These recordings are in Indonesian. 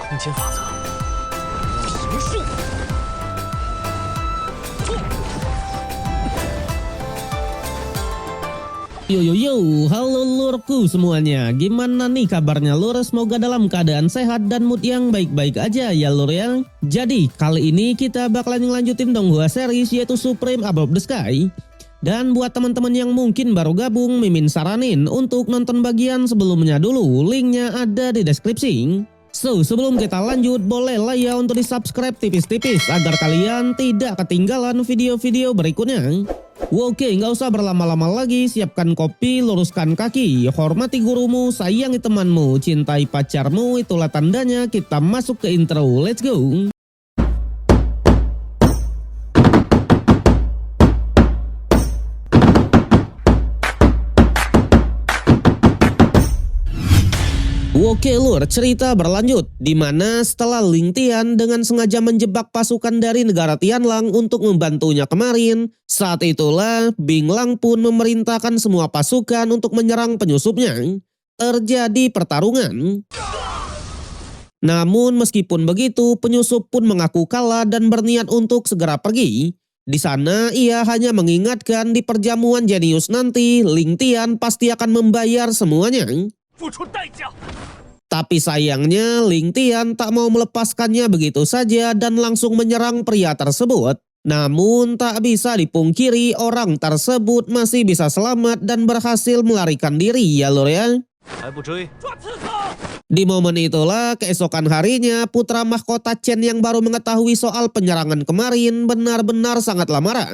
空间法则。评述。Yo yo yo, halo lurku semuanya. Gimana nih kabarnya lur? Semoga dalam keadaan sehat dan mood yang baik-baik aja ya lur ya. Jadi kali ini kita bakalan ngelanjutin Donghua series yaitu Supreme Above the Sky. Dan buat teman-teman yang mungkin baru gabung, Mimin saranin untuk nonton bagian sebelumnya dulu. Linknya ada di deskripsi. So, sebelum kita lanjut, bolehlah ya untuk di subscribe tipis-tipis agar kalian tidak ketinggalan video-video berikutnya. Oke, nggak usah berlama-lama lagi, siapkan kopi, luruskan kaki, hormati gurumu, sayangi temanmu, cintai pacarmu, itulah tandanya kita masuk ke intro, let's go! Oke lur, cerita berlanjut di mana setelah Ling Tian dengan sengaja menjebak pasukan dari negara Tianlang untuk membantunya kemarin, saat itulah Bing Lang pun memerintahkan semua pasukan untuk menyerang penyusupnya. Terjadi pertarungan. Namun meskipun begitu, penyusup pun mengaku kalah dan berniat untuk segera pergi. Di sana ia hanya mengingatkan di perjamuan jenius nanti Ling Tian pasti akan membayar semuanya. Tapi sayangnya Ling Tian tak mau melepaskannya begitu saja dan langsung menyerang pria tersebut. Namun tak bisa dipungkiri orang tersebut masih bisa selamat dan berhasil melarikan diri ya lor ya. Di momen itulah keesokan harinya putra mahkota Chen yang baru mengetahui soal penyerangan kemarin benar-benar sangatlah marah.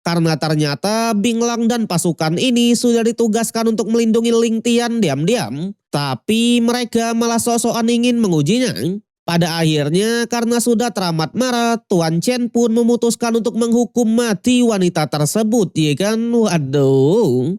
Karena ternyata Bing Lang dan pasukan ini sudah ditugaskan untuk melindungi Ling Tian diam-diam. Tapi mereka malah sok-sokan ingin mengujinya. Pada akhirnya karena sudah teramat marah, Tuan Chen pun memutuskan untuk menghukum mati wanita tersebut, ya kan? Waduh.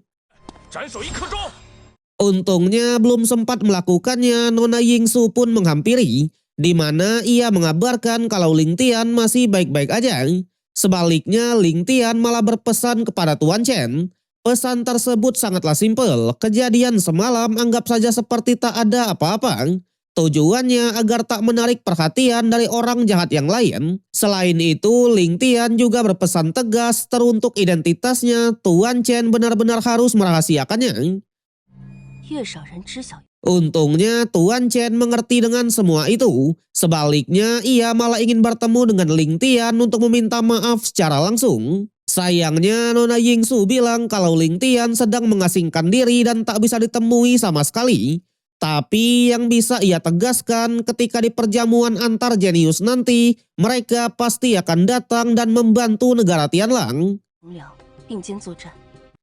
Untungnya belum sempat melakukannya, Nona Yingsu pun menghampiri. Di mana ia mengabarkan kalau Ling Tian masih baik-baik aja. Sebaliknya Ling Tian malah berpesan kepada Tuan Chen. Pesan tersebut sangatlah simpel. Kejadian semalam anggap saja seperti tak ada apa-apa. Tujuannya agar tak menarik perhatian dari orang jahat yang lain. Selain itu Ling Tian juga berpesan tegas teruntuk identitasnya. Tuan Chen benar-benar harus merahasiakannya. Untungnya Tuan Chen mengerti dengan semua itu. Sebaliknya ia malah ingin bertemu dengan Ling Tian untuk meminta maaf secara langsung. Sayangnya Nona Yingsu bilang kalau Ling Tian sedang mengasingkan diri dan tak bisa ditemui sama sekali. Tapi yang bisa ia tegaskan ketika di perjamuan antar jenius nanti, mereka pasti akan datang dan membantu negara Tianlang.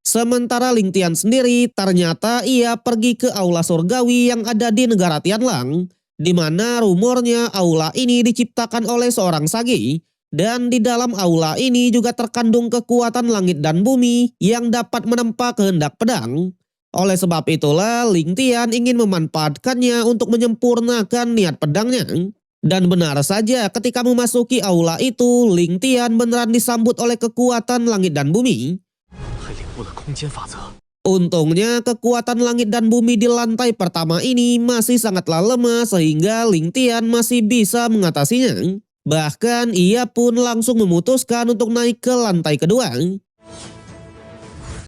Sementara Ling Tian sendiri ternyata ia pergi ke aula surgawi yang ada di negara Tianlang, di mana rumornya aula ini diciptakan oleh seorang sage, dan di dalam aula ini juga terkandung kekuatan langit dan bumi yang dapat menempa kehendak pedang. Oleh sebab itulah Ling Tian ingin memanfaatkannya untuk menyempurnakan niat pedangnya. Dan benar saja ketika memasuki aula itu, Ling Tian beneran disambut oleh kekuatan langit dan bumi. Untungnya kekuatan langit dan bumi di lantai pertama ini masih sangatlah lemah sehingga Ling Tian masih bisa mengatasinya. Bahkan ia pun langsung memutuskan untuk naik ke lantai kedua.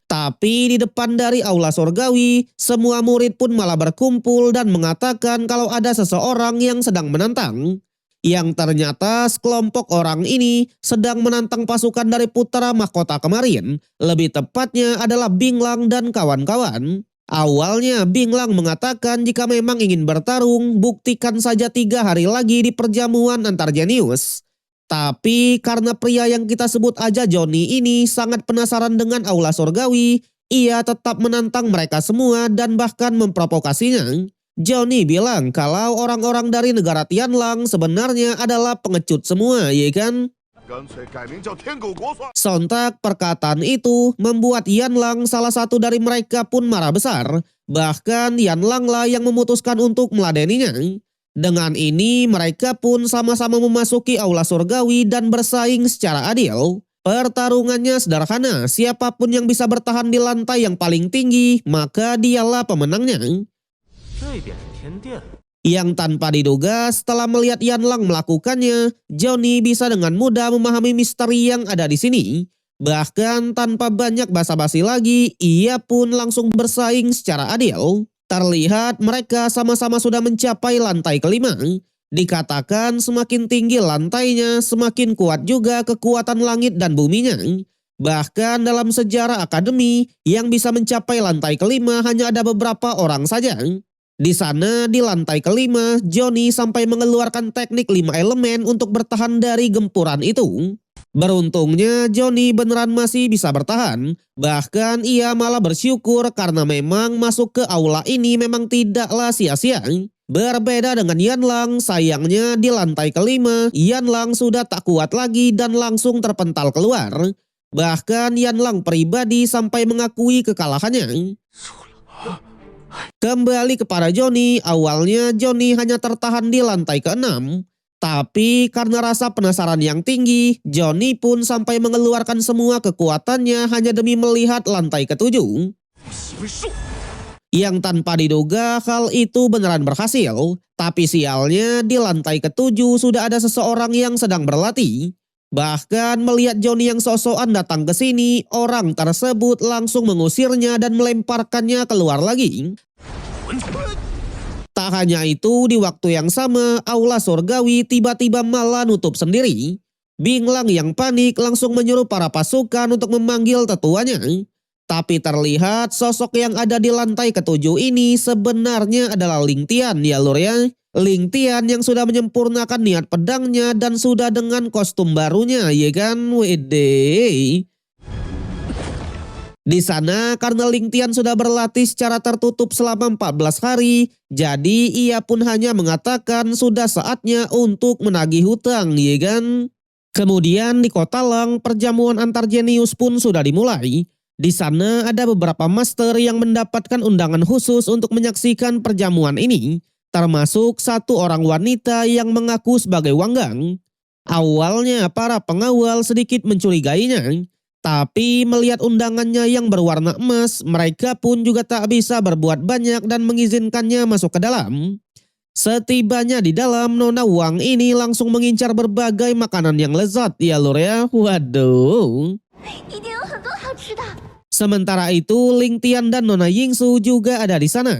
Tapi di depan dari aula surgawi, semua murid pun malah berkumpul dan mengatakan kalau ada seseorang yang sedang menantang. Yang ternyata sekelompok orang ini sedang menantang pasukan dari putra mahkota kemarin. Lebih tepatnya adalah Bing Lang dan kawan-kawan. Awalnya Bing Lang mengatakan jika memang ingin bertarung, buktikan saja 3 hari lagi di perjamuan antar jenius. Tapi karena pria yang kita sebut aja Johnny ini sangat penasaran dengan aula surgawi, ia tetap menantang mereka semua dan bahkan memprovokasinya. Johnny bilang kalau orang-orang dari negara Tianlang sebenarnya adalah pengecut semua, ya kan? Sontak perkataan itu membuat Yanlang salah satu dari mereka pun marah besar. Bahkan Yanlang lah yang memutuskan untuk meladeninya. Dengan ini mereka pun sama-sama memasuki aula surgawi dan bersaing secara adil. Pertarungannya sederhana, siapapun yang bisa bertahan di lantai yang paling tinggi, maka dialah pemenangnya. Yang tanpa diduga setelah melihat Yanlang melakukannya, Johnny bisa dengan mudah memahami misteri yang ada di sini. Bahkan tanpa banyak basa-basi lagi, ia pun langsung bersaing secara adil. Terlihat mereka sama-sama sudah mencapai lantai kelima. Dikatakan semakin tinggi lantainya, semakin kuat juga kekuatan langit dan buminya. Bahkan dalam sejarah akademi, yang bisa mencapai lantai kelima hanya ada beberapa orang saja. Di sana di lantai kelima, Johnny sampai mengeluarkan teknik 5 elemen untuk bertahan dari gempuran itu. Beruntungnya Johnny beneran masih bisa bertahan. Bahkan ia malah bersyukur karena memang masuk ke aula ini memang tidaklah sia-sia. Berbeda dengan Yanlang, sayangnya di lantai kelima, Yanlang sudah tak kuat lagi dan langsung terpental keluar. Bahkan Yanlang pribadi sampai mengakui kekalahannya. Kembali kepada Johnny, awalnya Johnny hanya tertahan di lantai ke-6. Tapi karena rasa penasaran yang tinggi, Johnny pun sampai mengeluarkan semua kekuatannya hanya demi melihat lantai ke-7. Yang tanpa diduga hal itu beneran berhasil. Tapi sialnya di lantai ke-7 sudah ada seseorang yang sedang berlatih. Bahkan melihat Johnny yang sok-sokan datang ke sini, orang tersebut langsung mengusirnya dan melemparkannya keluar lagi. Tak hanya itu, di waktu yang sama, aula surgawi tiba-tiba malah nutup sendiri. Binglang yang panik langsung menyuruh para pasukan untuk memanggil tetuanya. Tapi terlihat sosok yang ada di lantai ke-7 ini sebenarnya adalah Ling Tian ya lur ya. Ling Tian yang sudah menyempurnakan niat pedangnya dan sudah dengan kostum barunya ya kan, wede. Di sana karena Ling Tian sudah berlatih secara tertutup selama 14 hari, jadi ia pun hanya mengatakan sudah saatnya untuk menagih hutang ya kan. Kemudian di kota Lang perjamuan antar jenius pun sudah dimulai. Di sana ada beberapa master yang mendapatkan undangan khusus untuk menyaksikan perjamuan ini. Termasuk satu orang wanita yang mengaku sebagai Wanggang. Awalnya para pengawal sedikit mencurigainya. Tapi melihat undangannya yang berwarna emas, mereka pun juga tak bisa berbuat banyak dan mengizinkannya masuk ke dalam. Setibanya di dalam, Nona Wang ini langsung mengincar berbagai makanan yang lezat ya lur ya. Waduh. Sementara itu, Ling Tian dan Nona Yingsu juga ada di sana.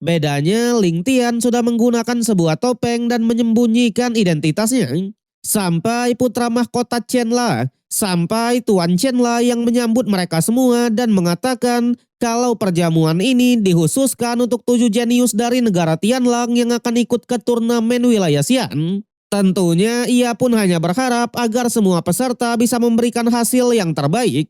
Bedanya Ling Tian sudah menggunakan sebuah topeng dan menyembunyikan identitasnya. Sampai putra mahkota Chenla, sampai Tuan Chenla yang menyambut mereka semua dan mengatakan kalau perjamuan ini dikhususkan untuk 7 jenius dari negara Tianlang yang akan ikut ke turnamen wilayah Xi'an. Tentunya ia pun hanya berharap agar semua peserta bisa memberikan hasil yang terbaik.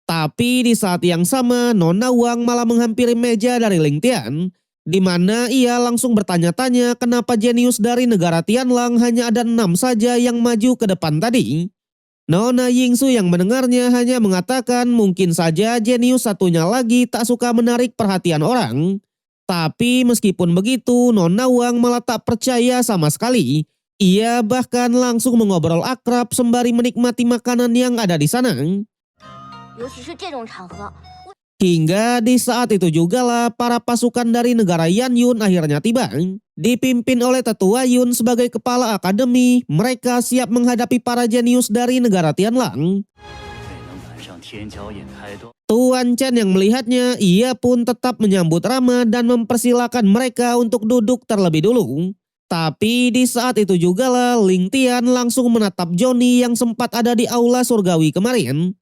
Tapi di saat yang sama, Nona Wang malah menghampiri meja dari Ling Tian, di mana ia langsung bertanya-tanya kenapa jenius dari negara Tianlang hanya ada 6 saja yang maju ke depan tadi. Nona Yingsu yang mendengarnya hanya mengatakan mungkin saja jenius satunya lagi tak suka menarik perhatian orang. Tapi meskipun begitu, Nona Wang malah tak percaya sama sekali. Ia bahkan langsung mengobrol akrab sembari menikmati makanan yang ada di sana. Hingga di saat itu jugalah para pasukan dari negara Yanyun akhirnya tiba. Dipimpin oleh Tetua Yun sebagai kepala akademi, mereka siap menghadapi para jenius dari negara Tianlang. Tuan Chen yang melihatnya, ia pun tetap menyambut ramah dan mempersilahkan mereka untuk duduk terlebih dulu. Tapi di saat itu jugalah Ling Tian langsung menatap Johnny yang sempat ada di aula surgawi kemarin.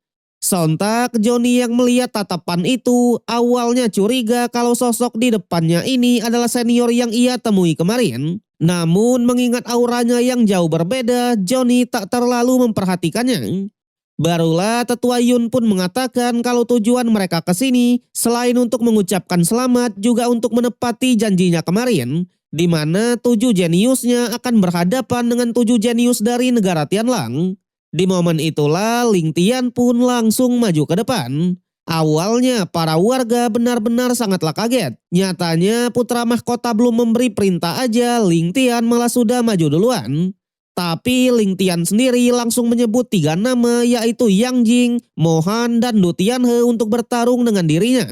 Sontak Johnny yang melihat tatapan itu awalnya curiga kalau sosok di depannya ini adalah senior yang ia temui kemarin. Namun mengingat auranya yang jauh berbeda, Johnny tak terlalu memperhatikannya. Barulah Tetua Yun pun mengatakan kalau tujuan mereka ke sini selain untuk mengucapkan selamat juga untuk menepati janjinya kemarin, di mana 7 jeniusnya akan berhadapan dengan 7 jenius dari negara Tianlang. Di momen itulah Ling Tian pun langsung maju ke depan. Awalnya para warga benar-benar sangatlah kaget. Nyatanya putra mahkota belum memberi perintah aja, Ling Tian malah sudah maju duluan. Tapi Ling Tian sendiri langsung menyebut 3 nama yaitu Yang Jing, Mohan, dan Du Tianhe untuk bertarung dengan dirinya.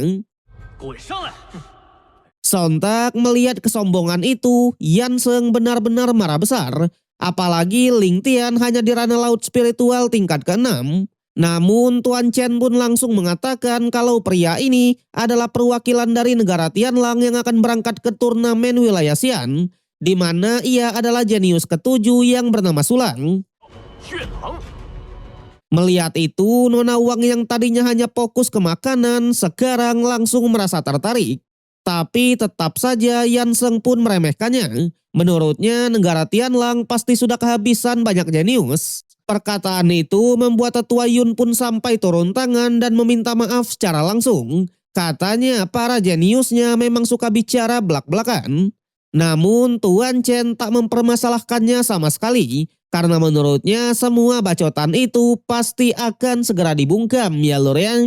Sontak melihat kesombongan itu, Yan Sheng benar-benar marah besar. Apalagi Ling Tian hanya di ranah laut spiritual tingkat ke-6. Namun Tuan Chen pun langsung mengatakan kalau pria ini adalah perwakilan dari negara Tianlang yang akan berangkat ke turnamen wilayah Xi'an, di mana ia adalah jenius ke-7 yang bernama Sulang. Melihat itu, Nona Wang yang tadinya hanya fokus ke makanan, sekarang langsung merasa tertarik. Tapi tetap saja Yan Sheng pun meremehkannya. Menurutnya negara Tianlang pasti sudah kehabisan banyak jenius. Perkataan itu membuat tetua Yun pun sampai turun tangan dan meminta maaf secara langsung. Katanya para jeniusnya memang suka bicara belak-belakan. Namun Tuan Chen tak mempermasalahkannya sama sekali. Karena menurutnya semua bacotan itu pasti akan segera dibungkam ya lur ya.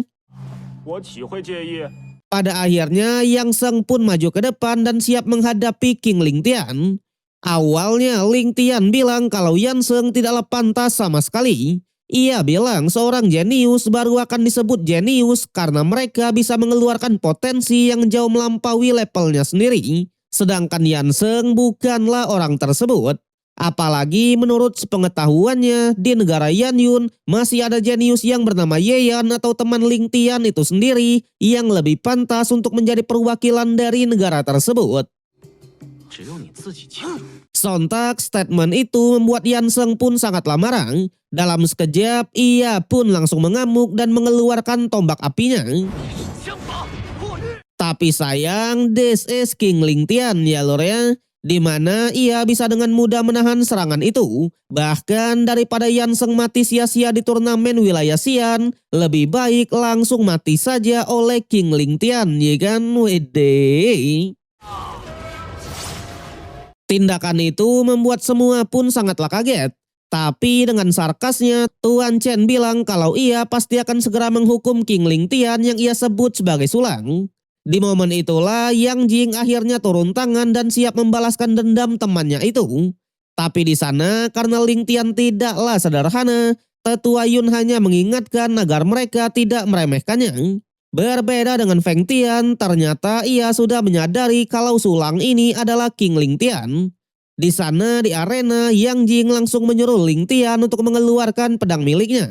Pada akhirnya Yang Sheng pun maju ke depan dan siap menghadapi King Ling Tian. Awalnya Ling Tian bilang kalau Yan Sheng tidaklah pantas sama sekali. Ia bilang seorang jenius baru akan disebut jenius karena mereka bisa mengeluarkan potensi yang jauh melampaui levelnya sendiri. Sedangkan Yan Sheng bukanlah orang tersebut. Apalagi menurut sepengetahuannya di negara Yan Yun masih ada jenius yang bernama Ye Yan atau teman Ling Tian itu sendiri yang lebih pantas untuk menjadi perwakilan dari negara tersebut. Sontak statement itu membuat Yan Sheng pun sangatlah marah. Dalam sekejap ia pun langsung mengamuk dan mengeluarkan tombak apinya. Tapi sayang this is King Ling Tian ya lor ya. Di mana ia bisa dengan mudah menahan serangan itu. Bahkan daripada Yan Sheng mati sia-sia di turnamen wilayah Xi'an, lebih baik langsung mati saja oleh King Ling Tian, ya kan? Wede. Tindakan itu membuat semua pun sangatlah kaget. Tapi dengan sarkasnya, Tuan Chen bilang kalau ia pasti akan segera menghukum King Ling Tian yang ia sebut sebagai Sulang. Di momen itulah Yang Jing akhirnya turun tangan dan siap membalaskan dendam temannya itu. Tapi di sana karena Ling Tian tidaklah sederhana, tetua Yun hanya mengingatkan agar mereka tidak meremehkannya. Berbeda dengan Feng Tian, ternyata ia sudah menyadari kalau Sulang ini adalah King Ling Tian. Di sana di arena Yang Jing langsung menyuruh Ling Tian untuk mengeluarkan pedang miliknya.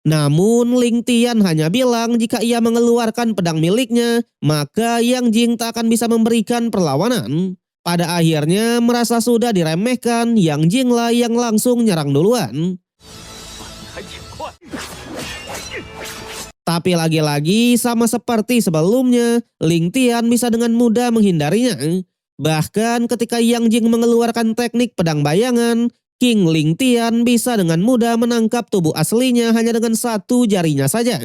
Namun Ling Tian hanya bilang jika ia mengeluarkan pedang miliknya, maka Yang Jing tak akan bisa memberikan perlawanan. Pada akhirnya merasa sudah diremehkan, Yang Jing lah yang langsung nyerang duluan. Tapi lagi-lagi sama seperti sebelumnya, Ling Tian bisa dengan mudah menghindarinya. Bahkan ketika Yang Jing mengeluarkan teknik pedang bayangan, King Ling Tian bisa dengan mudah menangkap tubuh aslinya hanya dengan satu jarinya saja.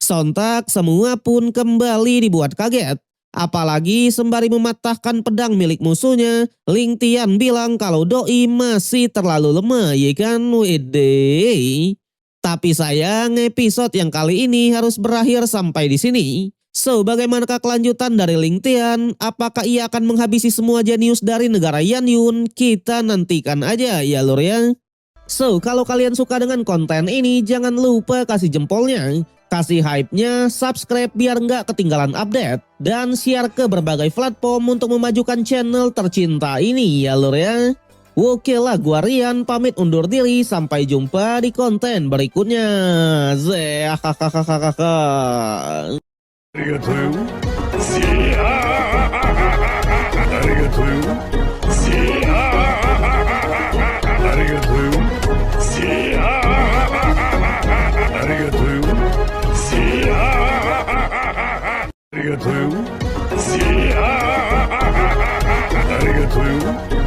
Sontak semua pun kembali dibuat kaget. Apalagi sembari mematahkan pedang milik musuhnya, Ling Tian bilang kalau doi masih terlalu lemah, ya kan? Wede. Tapi sayang episode yang kali ini harus berakhir sampai di sini. So, bagaimanakah kelanjutan dari Ling Tian? Apakah ia akan menghabisi semua jenius dari negara Yan Yun? Kita nantikan aja ya lur ya. So, kalau kalian suka dengan konten ini, jangan lupa kasih jempolnya, kasih hype-nya, subscribe biar nggak ketinggalan update, dan share ke berbagai platform untuk memajukan channel tercinta ini ya lur ya. Oke lah, gua Rian pamit undur diri, sampai jumpa di konten berikutnya. Arigatou. Arigatou. Arigatou. Arigatou. Arigatou.